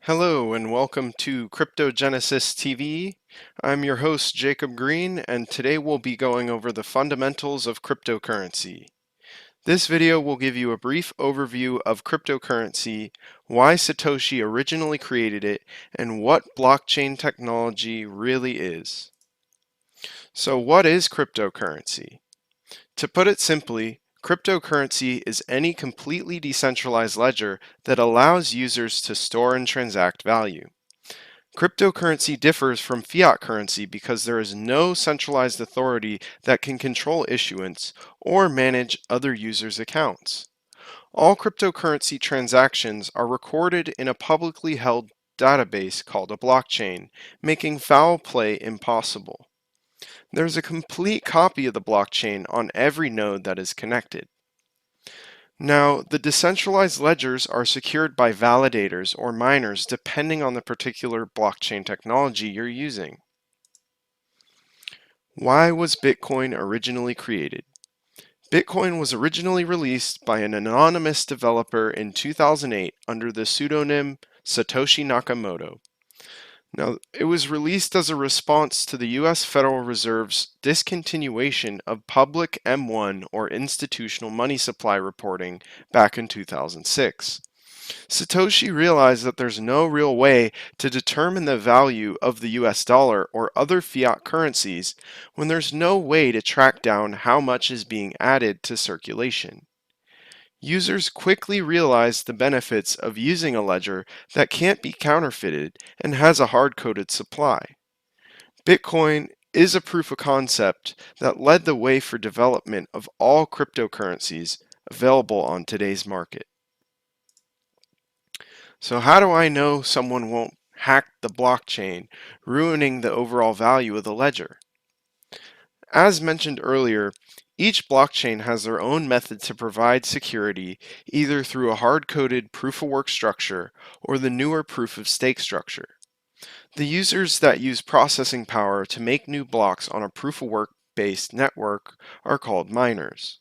Hello and welcome to Cryptogenesis TV. I'm your host Jacob Green, and today we'll be going over the fundamentals of cryptocurrency. This video will give you a brief overview of cryptocurrency, why Satoshi originally created it, and what blockchain technology really is. So what is cryptocurrency? To put it simply, cryptocurrency is any completely decentralized ledger that allows users to store and transact value. Cryptocurrency differs from fiat currency because there is no centralized authority that can control issuance or manage other users' accounts. All cryptocurrency transactions are recorded in a publicly held database called a blockchain, making foul play impossible. There's a complete copy of the blockchain on every node that is connected. Now, the decentralized ledgers are secured by validators or miners depending on the particular blockchain technology you're using. Why was Bitcoin originally created? Bitcoin was originally released by an anonymous developer in 2008 under the pseudonym Satoshi Nakamoto. Now, it was released as a response to the US Federal Reserve's discontinuation of public M1 or institutional money supply reporting back in 2006. Satoshi realized that there's no real way to determine the value of the US dollar or other fiat currencies when there's no way to track down how much is being added to circulation. Users quickly realized the benefits of using a ledger that can't be counterfeited and has a hard-coded supply. Bitcoin is a proof of concept that led the way for development of all cryptocurrencies available on today's market. So how do I know someone won't hack the blockchain, ruining the overall value of the ledger? As mentioned earlier, each blockchain has their own method to provide security, either through a hard-coded proof-of-work structure or the newer proof-of-stake structure. The users that use processing power to make new blocks on a proof-of-work based network are called miners.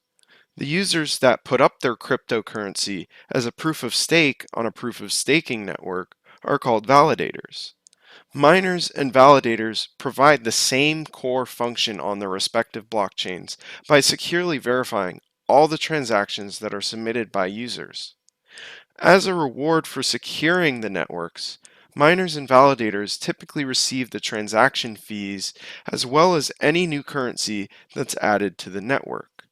The users that put up their cryptocurrency as a proof of stake on a proof of staking network are called validators. Miners and validators provide the same core function on their respective blockchains by securely verifying all the transactions that are submitted by users. As a reward for securing the networks, miners and validators typically receive the transaction fees as well as any new currency that's added to the network.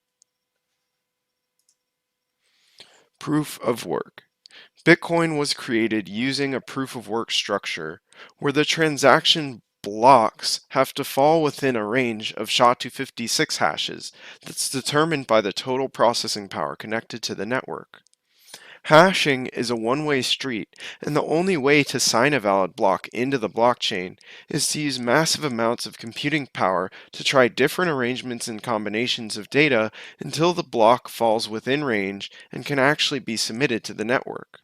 Proof of work. Bitcoin was created using a proof-of-work structure where the transaction blocks have to fall within a range of SHA-256 hashes that's determined by the total processing power connected to the network. Hashing is a one-way street, and the only way to sign a valid block into the blockchain is to use massive amounts of computing power to try different arrangements and combinations of data until the block falls within range and can actually be submitted to the network.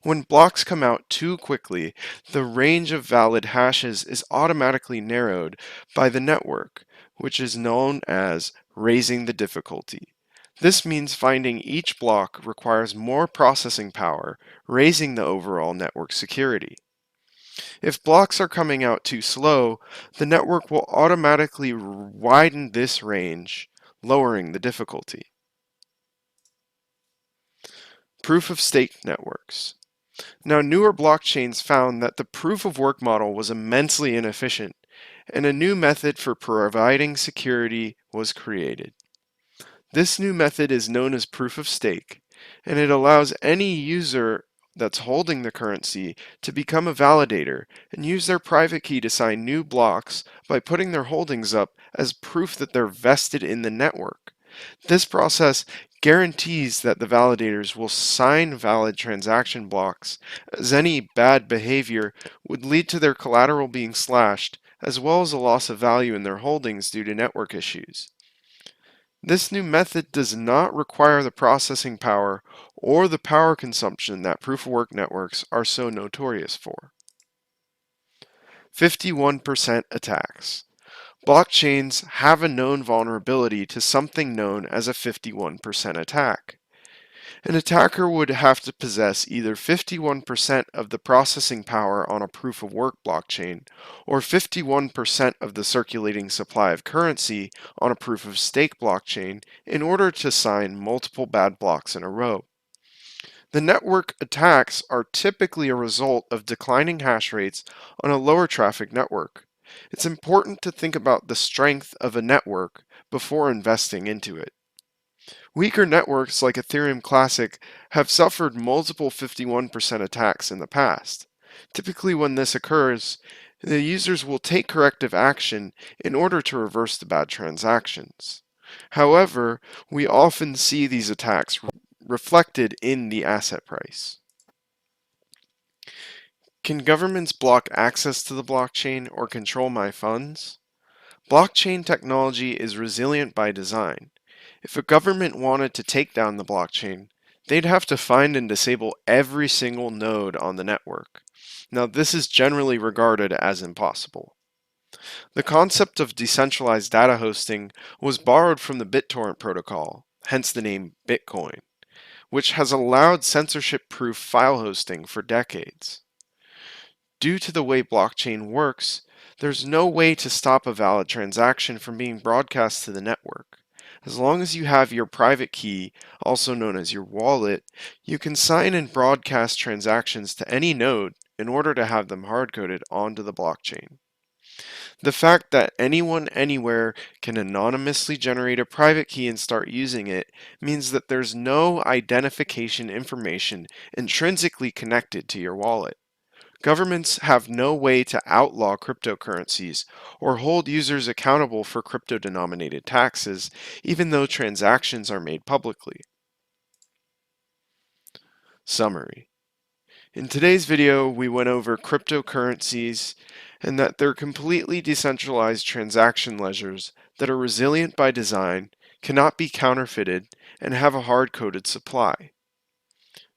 When blocks come out too quickly, the range of valid hashes is automatically narrowed by the network, which is known as raising the difficulty. This means finding each block requires more processing power, raising the overall network security. If blocks are coming out too slow, the network will automatically widen this range, lowering the difficulty. Proof of stake networks. Now, newer blockchains found that the proof of work model was immensely inefficient, and a new method for providing security was created. This new method is known as proof of stake, and it allows any user that's holding the currency to become a validator and use their private key to sign new blocks by putting their holdings up as proof that they're vested in the network. This process guarantees that the validators will sign valid transaction blocks, as any bad behavior would lead to their collateral being slashed, as well as a loss of value in their holdings due to network issues. This new method does not require the processing power or the power consumption that proof-of-work networks are so notorious for. 51% attacks. Blockchains have a known vulnerability to something known as a 51% attack. An attacker would have to possess either 51% of the processing power on a proof of work blockchain or 51% of the circulating supply of currency on a proof of stake blockchain in order to sign multiple bad blocks in a row. The network attacks are typically a result of declining hash rates on a lower traffic network. It's important to think about the strength of a network before investing into it. Weaker networks like Ethereum Classic have suffered multiple 51% attacks in the past. Typically, when this occurs, the users will take corrective action in order to reverse the bad transactions. However, we often see these attacks reflected in the asset price. Can governments block access to the blockchain or control my funds? Blockchain technology is resilient by design. If a government wanted to take down the blockchain, they'd have to find and disable every single node on the network. Now, this is generally regarded as impossible. The concept of decentralized data hosting was borrowed from the BitTorrent protocol, hence the name Bitcoin, which has allowed censorship-proof file hosting for decades. Due to the way blockchain works, there's no way to stop a valid transaction from being broadcast to the network. As long as you have your private key, also known as your wallet, you can sign and broadcast transactions to any node in order to have them hard-coded onto the blockchain. The fact that anyone anywhere can anonymously generate a private key and start using it means that there's no identification information intrinsically connected to your wallet. Governments have no way to outlaw cryptocurrencies or hold users accountable for crypto-denominated taxes, even though transactions are made publicly. Summary. In today's video, we went over cryptocurrencies and that they're completely decentralized transaction ledgers that are resilient by design, cannot be counterfeited, and have a hard-coded supply.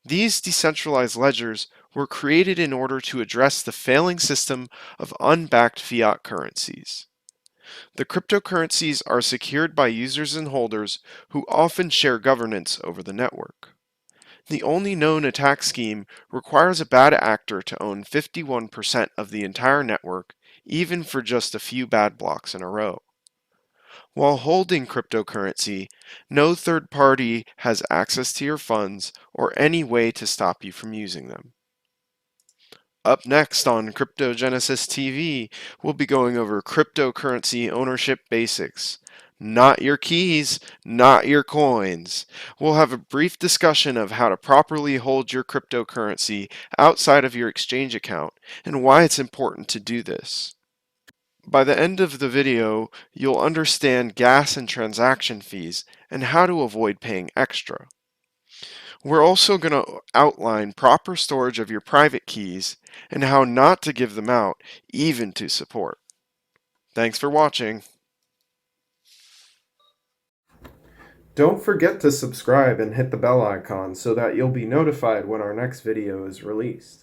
These decentralized ledgers were created in order to address the failing system of unbacked fiat currencies. The cryptocurrencies are secured by users and holders who often share governance over the network. The only known attack scheme requires a bad actor to own 51% of the entire network, even for just a few bad blocks in a row. While holding cryptocurrency, no third party has access to your funds or any way to stop you from using them. Up next on Cryptogenesis TV, we'll be going over cryptocurrency ownership basics. Not your keys, not your coins. We'll have a brief discussion of how to properly hold your cryptocurrency outside of your exchange account and why it's important to do this. By the end of the video, you'll understand gas and transaction fees and how to avoid paying extra. We're also going to outline proper storage of your private keys and how not to give them out, even to support. Thanks for watching. Don't forget to subscribe and hit the bell icon so that you'll be notified when our next video is released.